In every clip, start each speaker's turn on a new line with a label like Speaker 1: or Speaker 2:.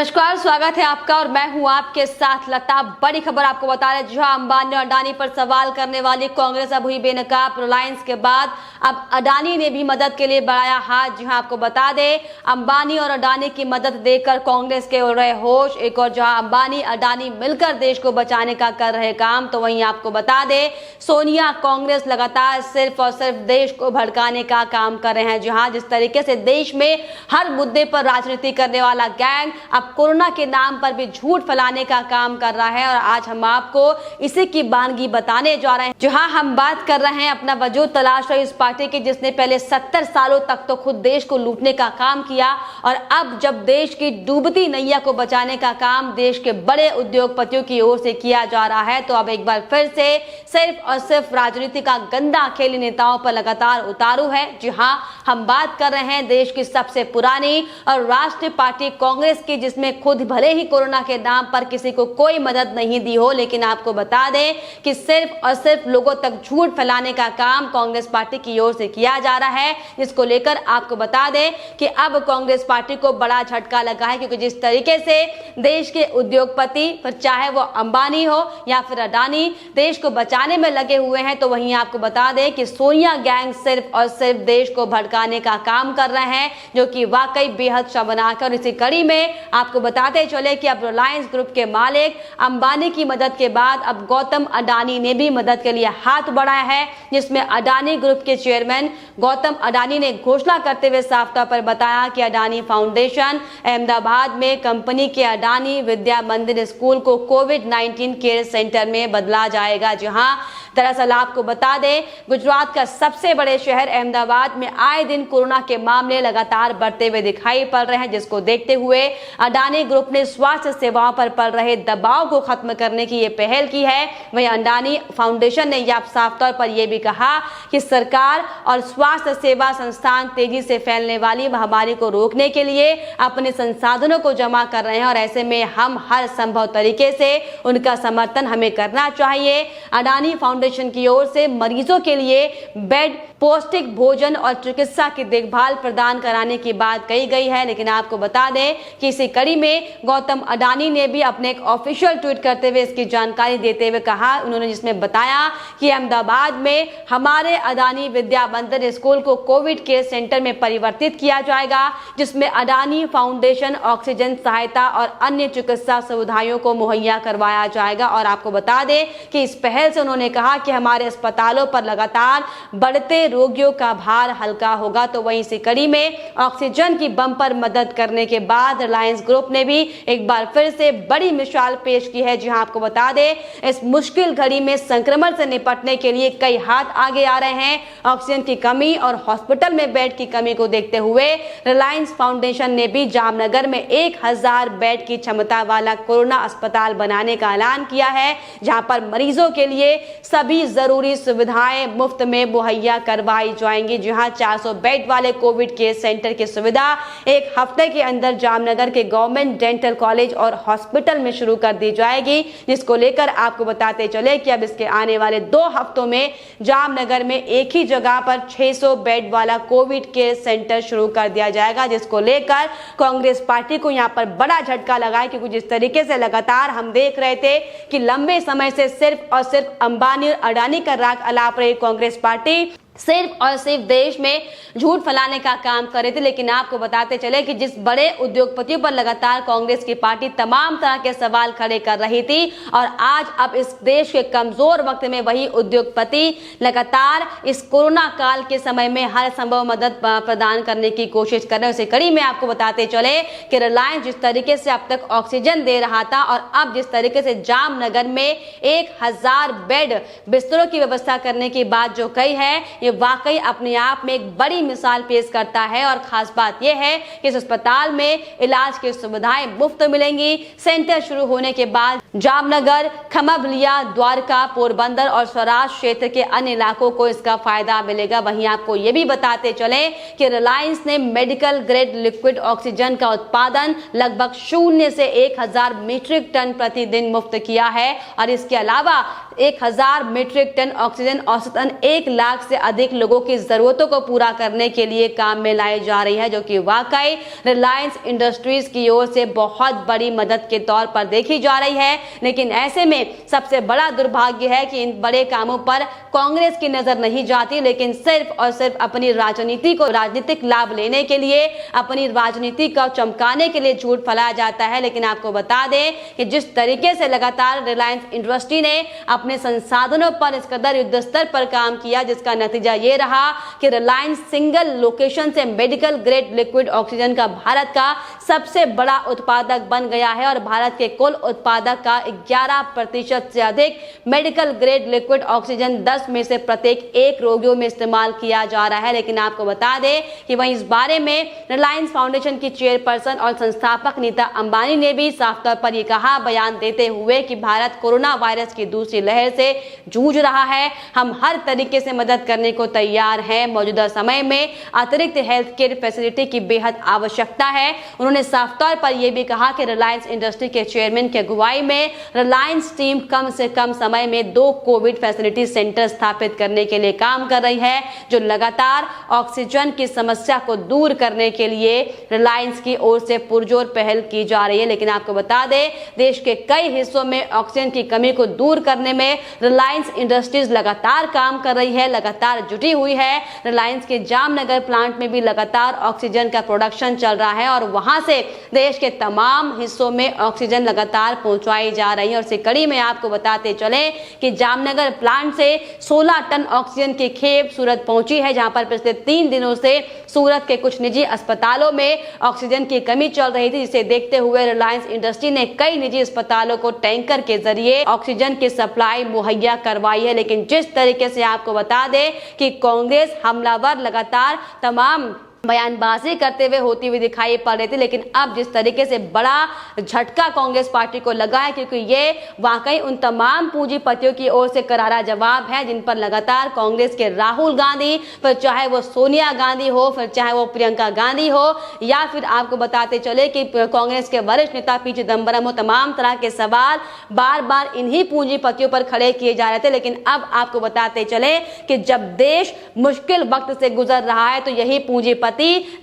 Speaker 1: नमस्कार, स्वागत है आपका और मैं हूं आपके साथ लता। बड़ी खबर आपको बता रहे, जहां अंबानी और अडानी पर सवाल करने वाली कांग्रेस अब हुई बेनकाब। रिलायंस के बाद अब अडानी ने भी मदद के लिए बढ़ाया हाथ। जहां आपको बता दें, अंबानी और अडानी की मदद देकर कांग्रेस के उड़ रहे होश। एक और जहां अंबानी अडानी मिलकर देश को बचाने का कर रहे काम, तो वहीं आपको बता दें सोनिया कांग्रेस लगातार सिर्फ और सिर्फ देश को भड़काने का काम कर रहे हैं। जहां जिस तरीके से देश में हर मुद्दे पर राजनीति करने वाला गैंग अब कोरोना के नाम पर भी झूठ फैलाने का काम कर रहा है, और आज हम आपको इसी की बानगी बताने जा रहे हैं। जहां हम बात कर रहे हैं अपना वजूद तलाश रही उस पार्टी की जिसने पहले 70 सालों तक तो खुद देश को लूटने का काम किया, और अब जब देश की डूबती नैया को बचाने का काम देश के बड़े उद्योगपतियों की ओर से किया जा रहा है, तो अब एक बार फिर से सिर्फ और सिर्फ राजनीति का गंदा खेल नेताओं पर लगातार उतारू है। जी हाँ, हम बात कर रहे हैं देश की सबसे पुरानी और राष्ट्रीय पार्टी कांग्रेस की, जिसमें खुद भले ही कोरोना के नाम पर किसी को कोई मदद नहीं दी हो, लेकिन आपको बता दें कि सिर्फ और सिर्फ लोगों तक झूठ फैलाने का काम कांग्रेस पार्टी की ओर से किया जा रहा है। जिसको लेकर आपको बता दें कि अब कांग्रेस पार्टी को बड़ा झटका लगा है, क्योंकि जिस तरीके से देश के उद्योगपति, फिर चाहे वो अंबानी हो या फिर अडानी, देश को बचाने में लगे हुए हैं, तो वहीं आपको बता दें कि सोनिया गैंग सिर्फ और सिर्फ देश को भड़काने का काम कर रहे हैं, जो कि वाकई बेहद शर्मनाक है। और इसी कड़ी में आपको बताते चले कि अब रिलायंस ग्रुप के मालिक अंबानी की मदद के बाद अब गौतम अडानी ने भी मदद के लिए हाथ बढ़ाया है, जिसमें अडानी ग्रुप के चेयरमैन गौतम अडानी ने घोषणा करते हुए साफ तौर पर बताया कि अडानी फाउंडेशन अहमदाबाद में कंपनी के अडानी विद्या मंदिर स्कूल को कोविड-19 केयर सेंटर में बदला जाएगा। जहां दरअसल आपको बता दें, गुजरात का सबसे बड़े शहर अहमदाबाद में आए दिन कोरोना के मामले लगातार बढ़ते हुए दिखाई पड़ रहे हैं, जिसको देखते हुए अडानी ग्रुप ने स्वास्थ्य सेवाओं पर पड़ रहे दबाव को खत्म करने की ये पहल की है। वहीं अडानी फाउंडेशन ने यह साफ तौर पर यह भी कहा कि सरकार और स्वास्थ्य सेवा संस्थान तेजी से फैलने वाली महामारी को रोकने के लिए अपने संसाधनों को जमा कर रहे हैं, और ऐसे में हम हर संभव तरीके से उनका समर्थन हमें करना चाहिए। अडानी फाउंडेशन की ओर से मरीजों के लिए बेड, पौष्टिक भोजन और चिकित्सा की देखभाल प्रदान कराने की बात कही गई है। लेकिन आपको बता दें कि इसी कड़ी में गौतम अडानी ने भी अपने एक ऑफिशियल ट्वीट करते हुए इसकी जानकारी देते हुए कहा, उन्होंने जिसमें बताया कि अहमदाबाद में हमारे अडानी विद्या मंदिर स्कूल को कोविड केयर सेंटर में परिवर्तित किया जाएगा, जिसमें अडानी फाउंडेशन ऑक्सीजन सहायता और अन्य चिकित्सा सुविधाओं को मुहैया करवाया जाएगा। और आपको बता दें कि इस पहल से उन्होंने कहा कि हमारे अस्पतालों पर लगातार बढ़ते रोगियों का भार हल्का होगा। तो वहीं इसी कड़ी में ऑक्सीजन की बम्पर मदद करने के बाद रिलायंस ग्रुप ने भी एक बार फिर से बड़ी मिसाल पेश की है। जहां आपको बता दें, इस मुश्किल घड़ी में संक्रमण से निपटने के लिए कई हाथ आगे आ रहे हैं। ऑक्सीजन की कमी और हॉस्पिटल में बेड की कमी को देखते हुए रिलायंस फाउंडेशन ने भी जामनगर में 1000 बेड की क्षमता वाला कोरोना अस्पताल बनाने का ऐलान किया है, जहां पर मरीजों के लिए सभी जरूरी सुविधाएं मुफ्त में मुहैया करवाई जाएंगी। जहां 400 बेड वाले कोविड केयर सेंटर की सुविधा एक हफ्ते के अंदर जामनगर के गवर्नमेंट डेंटल कॉलेज और हॉस्पिटल में शुरू कर दी जाएगी, जिसको लेकर आपको बताते चले कि अब इसके आने वाले 2 हफ्तों में जामनगर में एक ही जगह पर 600 बेड वाला कोविड केयर सेंटर शुरू कर दिया जाएगा, जिसको लेकर कांग्रेस पार्टी को यहां पर बड़ा झटका लगा है। क्योंकि जिस तरीके से लगातार हम देख रहे थे कि लंबे समय से सिर्फ और सिर्फ अंबानी और अडानी का राग अलाप रही कांग्रेस पार्टी सिर्फ और सिर्फ देश में झूठ फैलाने का काम कर रहे थे, लेकिन आपको बताते चले कि जिस बड़े उद्योगपतियों पर लगातार कांग्रेस की पार्टी तमाम तरह के सवाल खड़े कर रही थी, और आज अब इस देश के कमजोर वक्त में वही उद्योगपति लगातार इस कोरोना काल के समय में हर संभव मदद प्रदान करने की कोशिश कर रहे हैं। उसी कड़ी में आपको बताते चले कि रिलायंस जिस तरीके से अब तक ऑक्सीजन दे रहा था, और अब जिस तरीके से जामनगर में 1000 बेड बिस्तरों की व्यवस्था करने की बात जो कही है, ये वाकई अपने आप में एक बड़ी मिसाल पेश करता है। और खास बात यह है कि इस अस्पताल में इलाज की सुविधाएं मुफ्त मिलेंगी। सेंटर शुरू होने के बाद जामनगर, खमबलिया, द्वारका, पोरबंदर और स्वराज क्षेत्र के अन्य इलाकों को इसका फायदा मिलेगा। वहीं आपको ये भी बताते चले कि रिलायंस ने मेडिकल ग्रेड लिक्विड ऑक्सीजन का उत्पादन लगभग 0 से 1000 मीट्रिक टन प्रतिदिन मुफ्त किया है, और इसके अलावा 1000 मीट्रिक टन ऑक्सीजन औसतन 1 लाख से अधिक लोगों की जरूरतों को पूरा करने के लिए काम में लाई जा रही है, जो कि वाकई रिलायंस इंडस्ट्रीज की ओर से बहुत बड़ी मदद के तौर पर देखी जा रही है। लेकिन ऐसे में सबसे बड़ा दुर्भाग्य है कि इन बड़े कामों पर कांग्रेस की नजर नहीं जाती, लेकिन सिर्फ और सिर्फ अपनी राजनीति को राजनीतिक लाभ लेने के लिए, अपनी राजनीति को चमकाने के लिए झूठ फैलाया जाता है। लेकिन आपको बता दें कि जिस तरीके से लगातार रिलायंस इंडस्ट्री ने अपने संसाधनों पर इस कदर युद्ध स्तर पर काम किया, जिसका नतीजा ये रहा कि रिलायंस सिंगल लोकेशन से मेडिकल ग्रेड लिक्विड ऑक्सीजन का भारत का सबसे बड़ा उत्पादक बन गया है और भारत के कुल उत्पादक का 11% से अधिक मेडिकल ग्रेड लिक्विड ऑक्सीजन 10 में से प्रत्येक 1 रोगियों में इस्तेमाल किया जा रहा है। लेकिन आपको बता दें कि वहीं इस बारे में रिलायंस फाउंडेशन की चेयरपर्सन और संस्थापक नीता अंबानी ने भी साफ तौर पर यह कहा, बयान देते हुए कि भारत कोरोना वायरस की दूसरी लहर से जूझ रहा है, हम हर तरीके से मदद करने को तैयार हैं। मौजूदा समय में अतिरिक्त हेल्थ केयर फैसिलिटी की बेहद आवश्यकता है। उन्होंने साफ तौर पर यह भी कहा कि रिलायंस इंडस्ट्री के चेयरमैन की अगुवाई में रिलायंस टीम कम से कम समय में 2 कोविड फैसिलिटी सेंटर स्थापित करने के लिए काम कर रही है, जो लगातार ऑक्सीजन की समस्या को दूर करने के लिए रिलायंस की ओर से पुरजोर पहल की जा रही है। लेकिन आपको बता दें, देश के कई हिस्सों में ऑक्सीजन की कमी को दूर करने में रिलायंस इंडस्ट्रीज लगातार काम कर रही है, लगातार जुटी हुई है। रिलायंस के जामनगर प्लांट में भी लगातार ऑक्सीजन का प्रोडक्शन चल रहा है और वहां से देश के तमाम हिस्सों में ऑक्सीजन लगातार पहुंचाई जा रही है। और इसी कड़ी में आपको बताते चले कि जामनगर प्लांट से 16 टन ऑक्सीजन की खेप सूरत पहुंची है, जहां पर पिछले 3 दिनों से सूरत के कुछ निजी अस्पतालों में ऑक्सीजन की कमी चल रही थी, जिसे देखते हुए रिलायंस इंडस्ट्री ने कई निजी अस्पतालों को टैंकर के जरिए ऑक्सीजन की सप्लाई मुहैया करवाई है। लेकिन जिस तरीके से आपको बता दें कि कांग्रेस हमलावर लगातार तमाम बयानबाजी करते हुए होती हुई दिखाई पड़ रही थी, लेकिन अब जिस तरीके से बड़ा झटका कांग्रेस पार्टी को लगा है, क्योंकि ये वाकई उन तमाम पूंजीपतियों की ओर से करारा जवाब है जिन पर लगातार कांग्रेस के राहुल गांधी, फिर चाहे वो सोनिया गांधी हो, फिर चाहे वो प्रियंका गांधी हो, या फिर आपको बताते चले कि कांग्रेस के वरिष्ठ नेता पी चिदम्बरम हो, तमाम तरह के सवाल बार बार इन्हीं पूंजीपतियों पर खड़े किए जा रहे थे। लेकिन अब आपको बताते चले कि जब देश मुश्किल वक्त से गुजर रहा है, तो यही पूंजीपति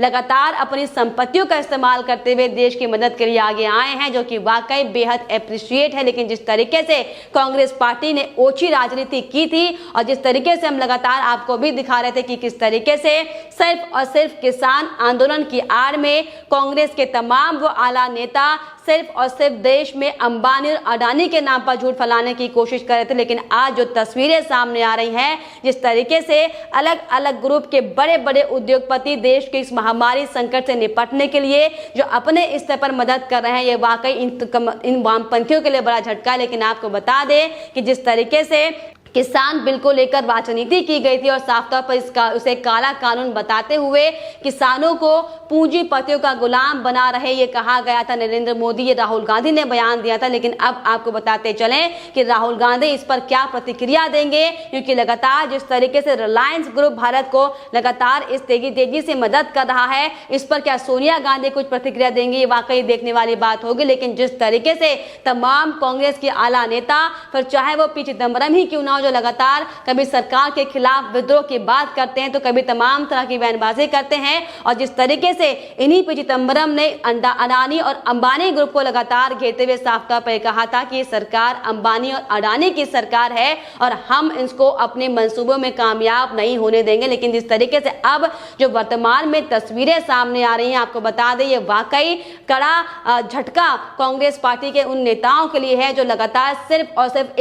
Speaker 1: लगातार अपनी संपत्तियों का इस्तेमाल करते हुए देश की मदद के लिए आगे आए हैं, जो कि वाकई बेहद एप्रिशिएट है। लेकिन जिस तरीके से कांग्रेस पार्टी ने ओछी राजनीति की थी और जिस तरीके से हम लगातार आपको भी दिखा रहे थे कि किस तरीके से सिर्फ और सिर्फ किसान आंदोलन की आड़ में कांग्रेस के तमाम वो आला नेता सिर्फ और सिर्फ देश में अंबानी और अडानी के नाम पर झूठ फैलाने की कोशिश कर रहे थे। लेकिन आज जो तस्वीरें सामने आ रही हैं, जिस तरीके से अलग अलग ग्रुप के बड़े बड़े उद्योगपति देश के इस महामारी संकट से निपटने के लिए जो अपने स्तर पर मदद कर रहे हैं, ये वाकई इन वामपंथियों के लिए बड़ा झटका है। लेकिन आपको बता दें कि जिस तरीके से किसान बिल को लेकर राजनीति की गई थी और साफ तौर पर उसे काला कानून बताते हुए किसानों को पूंजीपतियों का गुलाम बना रहे, ये कहा गया था नरेंद्र मोदी, ये राहुल गांधी ने बयान दिया था। लेकिन अब आपको बताते चलें कि राहुल गांधी इस पर क्या प्रतिक्रिया देंगे, क्योंकि लगातार जिस तरीके से रिलायंस ग्रुप भारत को लगातार इस तेजी से मदद कर रहा है, इस पर क्या सोनिया गांधी कुछ प्रतिक्रिया देंगे, ये वाकई देखने वाली बात होगी। लेकिन जिस तरीके से तमाम कांग्रेस के आला नेता, फिर चाहे वो पी चिदम्बरम ही क्यों ना, जो लगातार कभी सरकार के खिलाफ विद्रोह की बात करते हैं तो कभी तमाम तरह की बयानबाजी करते हैं, और जिस तरीके से इन्हीं पी चिदम्बरम ने अडानी और अंबानी ग्रुप को लगातार घेरते हुए साफ तौर पर कहा था कि ये सरकार अंबानी और अडानी की सरकार है और हम इसको अपने मंसूबों में कामयाब नहीं होने देंगे। लेकिन जिस तरीके से अब जो वर्तमान में तस्वीरें सामने आ रही हैं, आपको बता दें ये वाकई कड़ा झटका कांग्रेस पार्टी के उन नेताओं के लिए है जो लगातार सिर्फ और सिर्फ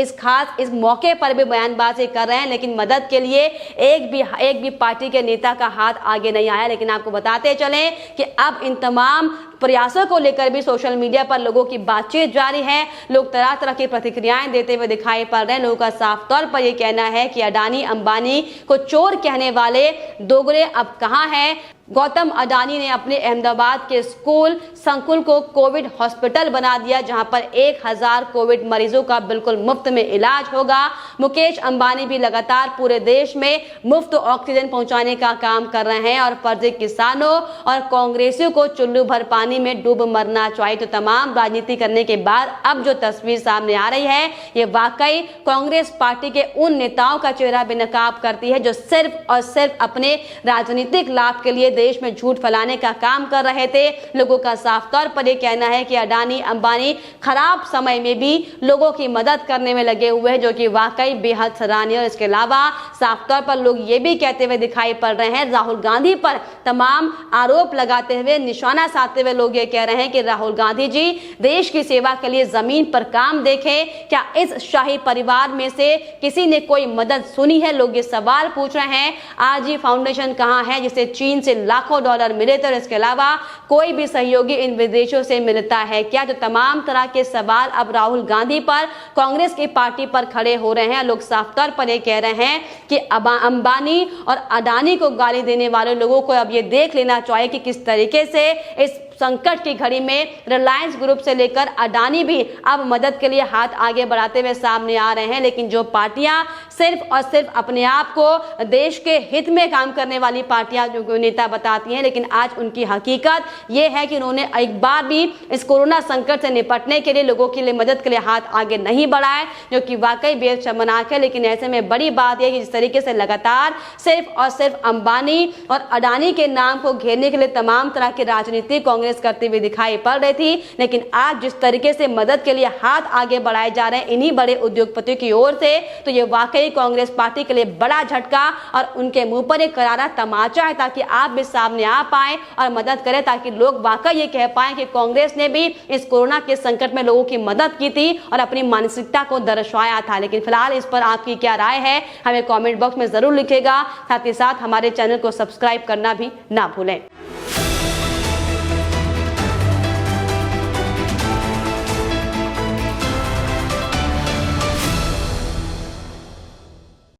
Speaker 1: इस मौके पर भी बयानबाजी कर रहे हैं, लेकिन मदद के लिए एक भी पार्टी के नेता का हाथ आगे नहीं आया। लेकिन आपको बताते चलें कि अब इन तमाम प्रयासों को लेकर भी सोशल मीडिया पर लोगों की बातचीत जारी है, लोग तरह तरह की प्रतिक्रियाएं देते हुए दिखाई पड़ रहे हैं। लोगों का साफ तौर पर यह कहना है कि अडानी अंबानी को चोर कहने वाले दोगले अब कहां हैं, गौतम अडानी ने अपने अहमदाबाद के स्कूल संकुल को कोविड हॉस्पिटल बना दिया, जहां पर 1000 कोविड मरीजों का बिल्कुल मुफ्त में इलाज होगा। मुकेश अंबानी भी लगातार पूरे देश में मुफ्त ऑक्सीजन पहुंचाने का काम कर रहे हैं और फर्जी किसानों और कांग्रेसियों को चुल्लू भर पानी में डूब मरना चाहिए। तो तमाम राजनीति करने के बाद अब जो तस्वीर सामने आ रही है, ये वाकई कांग्रेस पार्टी के उन नेताओं का चेहरा बेनकाब करती है जो सिर्फ और सिर्फ अपने राजनीतिक लाभ के लिए देश में झूठ फैलाने का काम कर रहे थे। लोगों का साफ तौर पर यह कहना है कि अडानी अंबानी खराब समय में भी लोगों की मदद करने में लगे हुए हैं, जो कि वाकई बेहद सराहनीय। और इसके अलावा साफ तौर पर लोग ये भी कहते हुए दिखाई पड़ रहे हैं, राहुल गांधी पर तमाम आरोप लगाते हुए, निशाना साधते हुए लोग ये कह रहे हैं कि राहुल गांधी जी देश की सेवा के लिए जमीन पर काम देखें। क्या इस शाही परिवार में से किसी ने कोई मदद सुनी है? लोग ये सवाल पूछ रहे हैं। आरजी फाउंडेशन कहां है जिसे चीन से लाखों डॉलर मिले थे? इसके अलावा कोई भी सहयोगी इन विदेशों से मिलता है क्या? जो तमाम तरह के सवाल अब राहुल गांधी पर, कांग्रेस की पार्टी पर खड़े हो रहे हैं। लोग साफ तौर पर यह कह रहे हैं कि अंबानी और अडानी को गाली देने वाले लोगों को अब ये देख लेना चाहिए कि किस तरीके से इस संकट की घड़ी में रिलायंस ग्रुप से लेकर अडानी भी अब मदद के लिए हाथ आगे बढ़ाते हुए सामने आ रहे हैं। लेकिन जो पार्टियां सिर्फ और सिर्फ अपने आप को देश के हित में काम करने वाली पार्टियां जो नेता बताती हैं, लेकिन आज उनकी हकीकत ये है कि उन्होंने एक बार भी इस कोरोना संकट से निपटने के लिए लोगों के लिए मदद के लिए हाथ आगे नहीं बढ़ाए, जो कि वाकई बेहद शर्मनाक है। लेकिन ऐसे में बड़ी बात यह कि जिस तरीके से लगातार सिर्फ और सिर्फ अंबानी और अडानी के नाम को घेरने के लिए तमाम तरह की राजनीति कांग्रेस करती हुई दिखाई पड़ रही थी, लेकिन आज जिस तरीके से मदद के लिए हाथ आगे बढ़ाए जा रहे हैं इन्हीं बड़े उद्योगपतियों की ओर से, तो ये वाकई कांग्रेस पार्टी के लिए बड़ा झटका और उनके मुंह पर एक करारा तमाचा है, ताकि आप भी सामने आ पाए और मदद करें, ताकि लोग वाकई ये कह पाए कि कांग्रेस ने भी इस कोरोना के संकट में लोगों की मदद की थी और अपनी मानसिकता को दर्शाया था। लेकिन फिलहाल इस पर आपकी क्या राय है, हमें कमेंट बॉक्स में जरूर लिखेगा। साथ ही साथ हमारे चैनल को सब्सक्राइब करना भी ना भूलें।